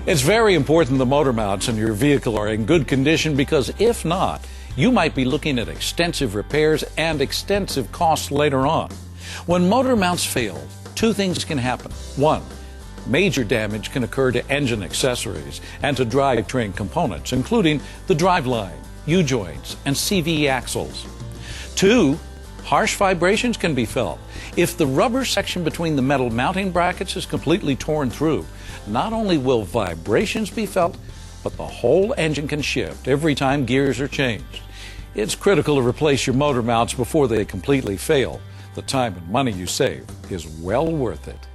It's very important the motor mounts in your vehicle are in good condition, because if not, you might be looking at extensive repairs and extensive costs later on. When motor mounts fail, two things can happen. One, major damage can occur to engine accessories and to drivetrain components, including the driveline, U-joints, and CV axles. Two, harsh vibrations can be felt. If the rubber section between the metal mounting brackets is completely torn through, not only will vibrations be felt, but the whole engine can shift every time gears are changed. It's critical to replace your motor mounts before they completely fail. The time and money you save is well worth it.